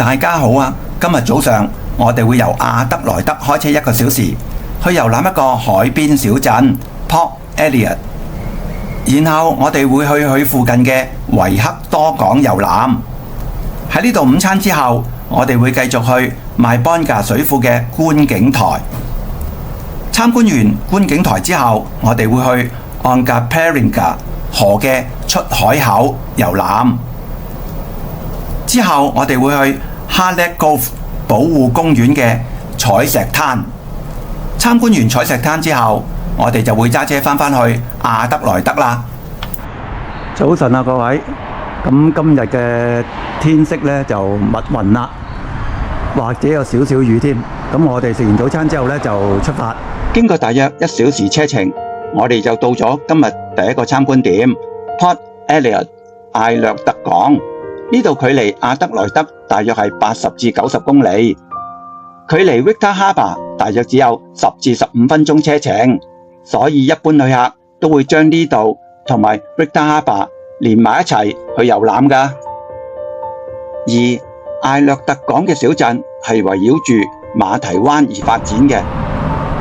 大家好啊！今日早上我哋會由亞德萊德開車1個小時去遊覽一個海邊小鎮 Port Elliot， 然後我哋會去附近嘅維克多港遊覽。喺呢度午餐之後，我哋會繼續去麥邦加水庫嘅觀景台。參觀完觀景台之後，我哋會去安格佩林加河嘅出海口遊覽。之後我哋會去 Harlech Cove 保護公園嘅採石灘。參觀完採石灘之後，我哋就會揸車返去亞德萊德啦。早晨啊，各位！咁今日嘅天色呢就密雲啦，或者有少少雨添。咁我哋食完早餐之後呢就出發。經過大約1小時車程，我哋就到咗今日第一個參觀點 Port Elliot 艾略特港。呢度距離亞德萊德大約係80至90公里，距離 Victor Harbour 大約只有10至15分鐘車程，所以一般旅客都會將呢度同埋 Victor Harbour 連埋一齊去遊覽㗎。而艾略特港嘅小鎮係圍繞住馬蹄灣而發展嘅，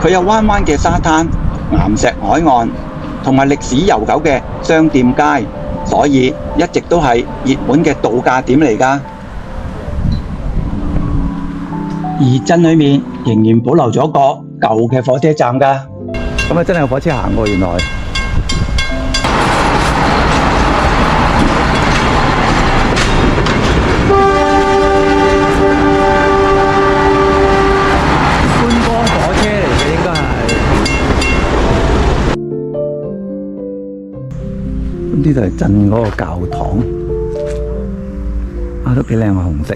佢有彎彎嘅沙灘、岩石海岸同埋歷史悠久嘅商店街，所以一直都係熱門嘅度假點嚟㗎。而鎮裏面仍然保留咗個舊嘅火車站㗎。咁啊，真係有火車行喎，原來。觀光火車嚟嘅應該係。咁呢度係鎮嗰個教堂，啊都幾靚啊，紅色。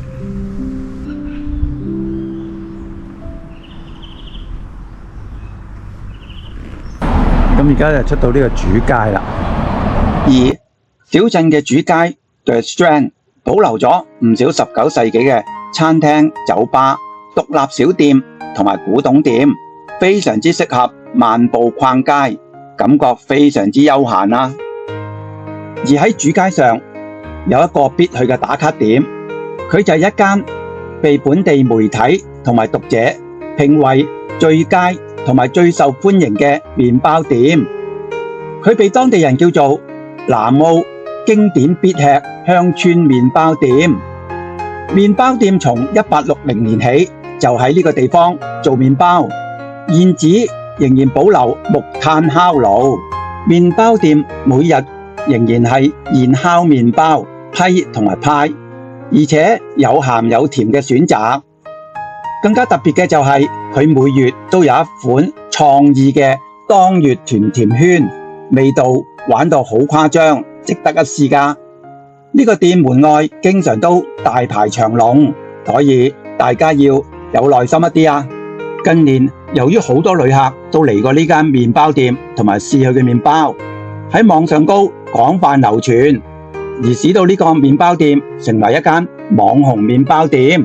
咁而家就出到呢個主街啦。而小鎮嘅主街 The Strand 保留咗唔少19世紀嘅餐廳、酒吧、獨立小店同埋古董店，非常之適合漫步逛街，感覺非常之悠閒啦。而喺主街上有一個必去嘅打卡點，佢就係一間被本地媒體同埋讀者評為最佳同埋最受歡迎嘅麵包店。佢被當地人叫做南澳經典必吃鄉村麵包店。麵包店從1860年起就喺呢個地方做麵包，現址仍然保留木炭烤爐。麵包店每日仍然係現烤麵包、批同埋派，而且有鹹有甜嘅選擇。更加特別嘅就係佢每月都有一款創意嘅當月甜甜圈，味道玩到好誇張，值得一試㗎。呢個店門外經常都大排長龍，所以大家要有耐心一啲啊。近年由於好多旅客都嚟過呢間麵包店同埋試佢嘅麵包，喺網上高廣泛流傳，而使到呢個麵包店成為一間網紅麵包店。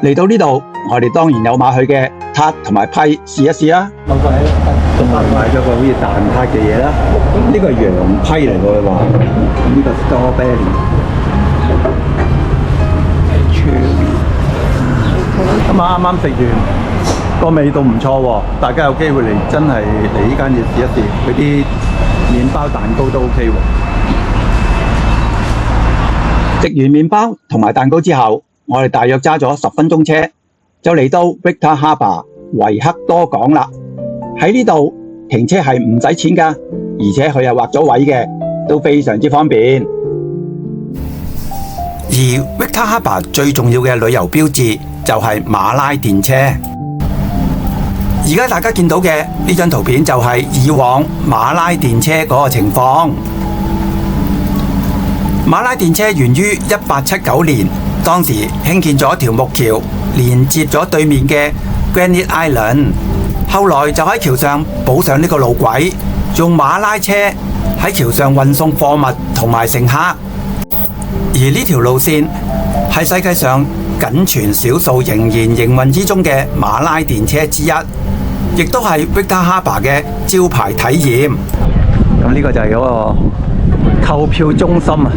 嚟到呢度，我哋當然有買佢嘅撻同埋批試一試啦。我喺買咗個好似蛋撻嘅嘢啦，呢個係羊批嚟㗎，佢話呢個 strawberry cherry。咁啱啱食完，個味道唔錯喎，大家有機會嚟真係嚟呢間嘢試一試，佢啲麵包蛋糕都 OK 喎。食完麵包同埋蛋糕之後，我哋大約揸咗10分鐘車，就嚟到 Victor Harbour 維克多港啦。喺呢度停車係唔使錢㗎，而且佢又劃咗位嘅，都非常之方便。而 Victor Harbour 最重要嘅旅遊標誌就係馬拉電車。而家大家見到嘅呢張圖片就係以往馬拉電車嗰個情況。馬拉電車源於1879年，當時興建咗一條木橋，連接咗對面嘅 Granite Island。後來就喺橋上補上呢個路軌，用馬拉車喺橋上運送貨物同埋乘客。而呢條路線係世界上僅存少數仍然營運之中嘅馬拉電車之一，亦都係 Victor Harbour 嘅招牌體驗。咁呢個就係嗰個購票中心啊！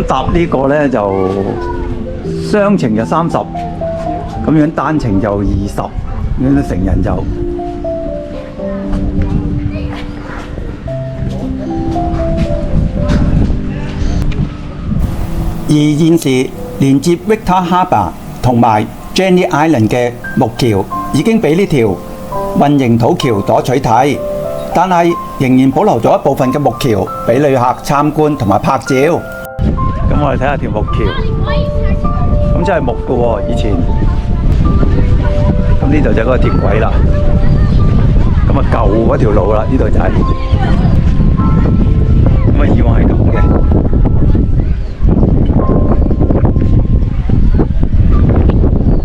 咁搭呢個咧就雙程就30，咁樣單程就20，咁樣成人就。而現時連接 Victor Harbour 同埋 Jenny Island 嘅木橋已經俾呢條混凝土橋所取替，但係仍然保留咗一部分嘅木橋俾旅客參觀同埋拍照。咁我哋睇下條木橋，咁真係木嘅喎，以前。咁呢度就係嗰個鐵軌啦，咁啊舊嗰條路啦，呢度就係。咁啊以往係咁嘅。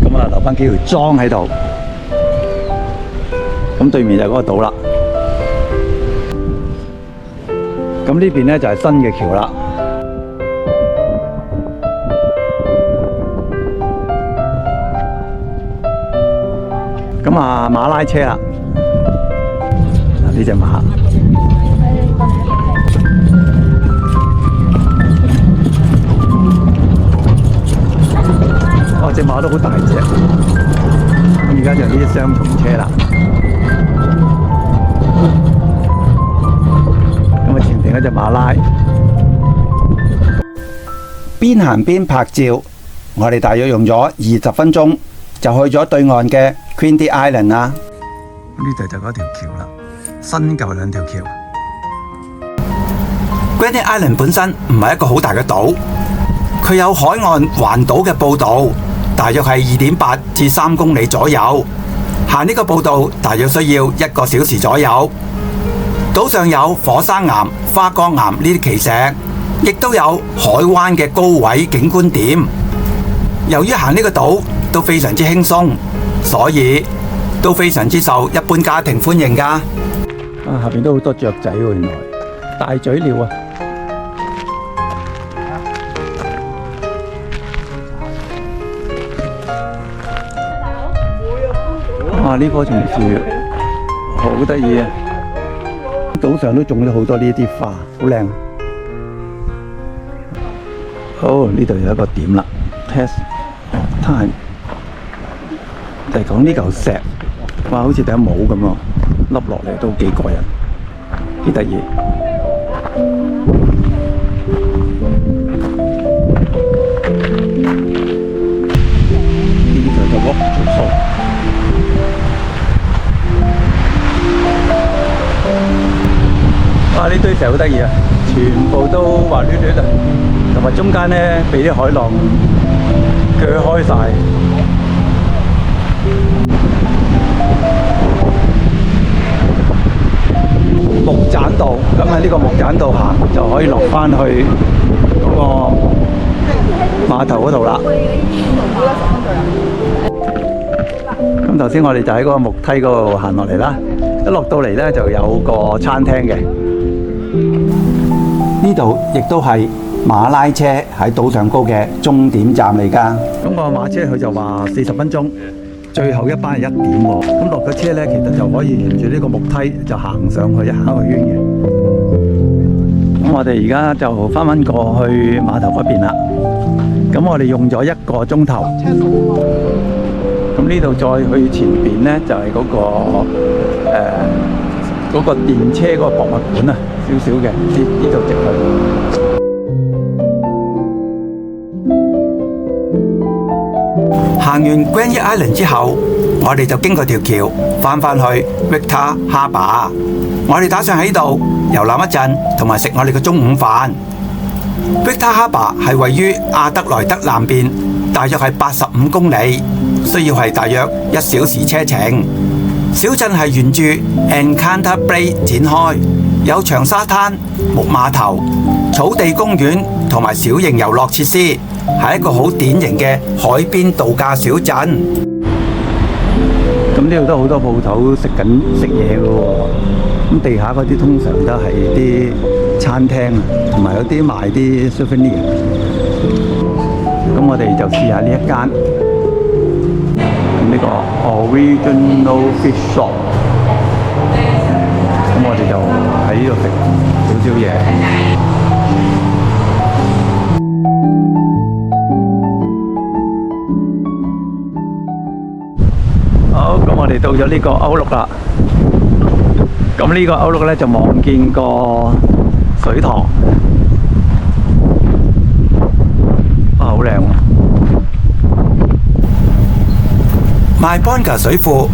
咁啊留返幾條樁喺度。咁對面就係嗰個島啦。咁呢邊咧就係新嘅橋啦。咁啊馬拉車啦，呢隻馬。哦，隻馬都好大隻。咁而家就呢啲雙重車啦。咁啊前邊嗰隻馬拉，邊行邊拍照，我哋大約用咗20分鐘就去咗對岸嘅 Quinte Island 啦。呢度就嗰條橋啦，新舊兩條橋。Quinte Island 本身唔係一個好大嘅島，佢有海岸環島嘅步道，大約係2.8至3公里左右。行呢個步道大約需要1個小時左右。島上有火山岩、花崗岩呢啲奇石，亦都有海灣嘅高位景觀點。由於行呢個島都非常之輕鬆，所以都非常之受一般家庭歡迎㗎。啊，下邊都好多雀仔喎，原來大嘴鳥啊！哇，呢棵松樹好得意啊！島上都種咗好多呢啲花，好靚。好，呢度有一個點啦 ，test time。就係講呢嚿石，哇，好似頂帽咁喎，笠落嚟都幾過癮，幾得意。呢啲就係屋做數。哇！呢堆石好得意啊，全部都滑捋捋啊，同埋中間咧俾啲海浪鋸開晒。木棧道，咁喺呢個木棧道行就可以落返去嗰個碼頭嗰度啦。咁頭先我哋就喺嗰個木梯嗰度行落嚟啦，一落到嚟咧就有個餐廳嘅。呢度亦都係馬拉車喺島上高嘅終點站嚟㗎。咁個馬車佢就話40分鐘。最後一班係1點喎，咁落咗車咧，其實就可以沿住呢個木梯就行上去，行一個圈嘅。咁我哋而家就翻過去碼頭嗰邊啦。咁我哋用咗1個鐘頭。咁呢度再去前邊咧，就係嗰個電車嗰個博物館啊，少少嘅，呢度直去。行完 Quinte Island 之後，我哋就經過條橋返去 Victor Harbour。我哋打算喺度遊覽一陣，同埋食我哋嘅中午飯。Victor Harbour 係位於亞德萊德南邊，大約係85公里，需要係大約1小時車程。小鎮係沿住 Encanterbrae 展開，有長沙灘、木碼頭、草地公園同埋小型遊樂設施。係一個好典型嘅海邊度假小鎮。咁呢度都好多鋪頭食嘢嘅喎。咁地下嗰啲通常都係啲餐廳啊，同埋有啲賣啲 souvenir。咁我哋就試下呢一間。咁呢個 Original Fish Shop。咁我哋就喺呢度食少少嘢。我哋到咗呢個歐陸啦。咁呢個歐陸咧就望見個水塘，好靚喎！Maibonga 水庫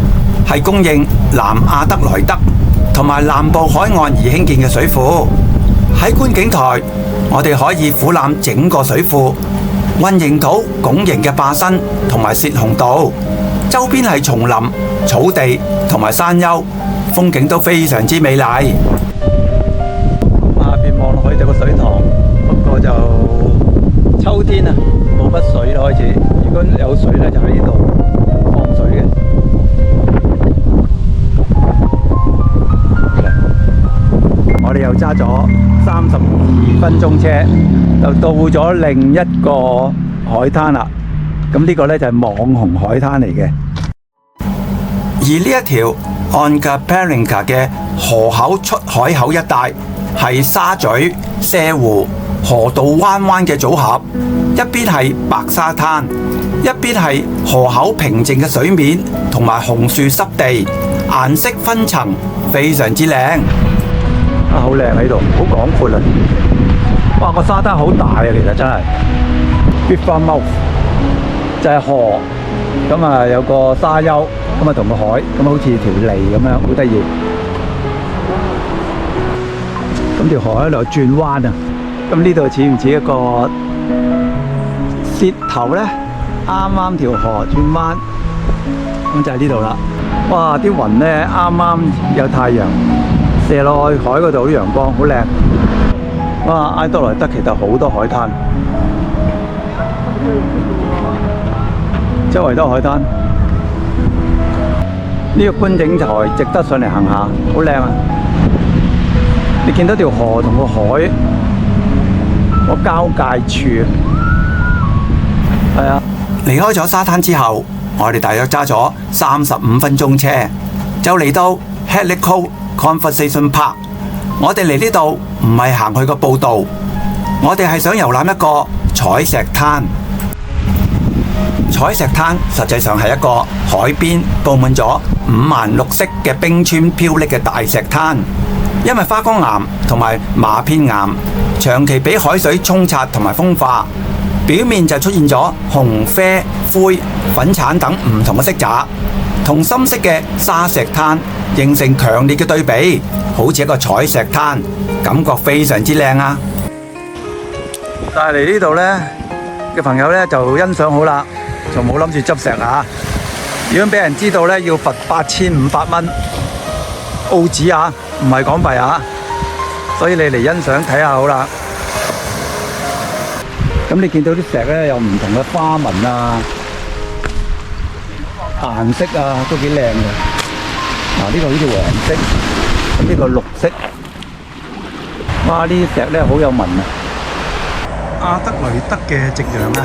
係供應南亞德萊德同埋南部海岸而興建嘅水庫。喺觀景台，我哋可以俯瞰整個水庫，混凝土拱形嘅壩身同埋泄洪道，周邊係叢林、草地同埋山丘，風景都非常之美麗。下邊望落去就個水塘，不過就秋天啊，冇乜水啦開始。如果有水咧，就喺呢度放水嘅。我哋又揸咗32分鐘車，就到咗另一個海灘啦。咁呢個咧就係網紅海灘嚟嘅。而呢一條Onkaparinga 嘅河口出海口一帶係沙咀、瀉湖、河道彎彎嘅組合，一邊係白沙灘，一邊係河口平靜嘅水面同埋紅樹濕地，顏色分層，非常之靚。好靚喺度，好廣闊啊！哇，個沙灘好大啊，其實真係。River mouth 就係河，咁啊有個沙丘，咁啊同個海，咁好似條脷咁樣，好得意。咁條河喺度轉彎啊！咁呢度似唔似一個舌頭咧？啱啱條河轉彎，咁就係呢度啦。哇！啲雲咧啱啱有太陽射落去海嗰度啲陽光，好靚。哇！埃德萊德其實好多海灘，周圍都係海灘。呢個觀景台值得上嚟行下，好靚啊！你見到條河同個海個交界處，係啊。離開咗沙灘之後，我哋大約揸咗35分鐘車，就嚟到 Hadley Cove Conservation Park。我哋嚟呢度唔係行去個步道，我哋係想遊覽一個採石灘。採石灘實際上係一個海邊佈滿咗5顏6色嘅冰川飄瀝嘅大石灘。因為花崗岩同埋麻片岩長期俾海水沖刷同埋風化，表面就出現咗紅、啡、灰、粉橙等唔同嘅色澤，同深色嘅沙石灘形成強烈嘅對比，好似一個採石灘，感覺非常之靚啊！但係嚟呢度呢嘅朋友呢就欣賞好啦，就冇諗住執石啊！如果俾人知道呢，要罰8500蚊澳紙啊，唔係港幣啊！所以你嚟欣賞睇下好啦。咁你見到啲石呢，有唔同嘅花紋啊、顏色啊，都幾靚嘅。嗱，呢個好似黃色，咁呢個綠色。哇！呢啲石呢，好有紋啊！阿德萊德嘅夕陽啊！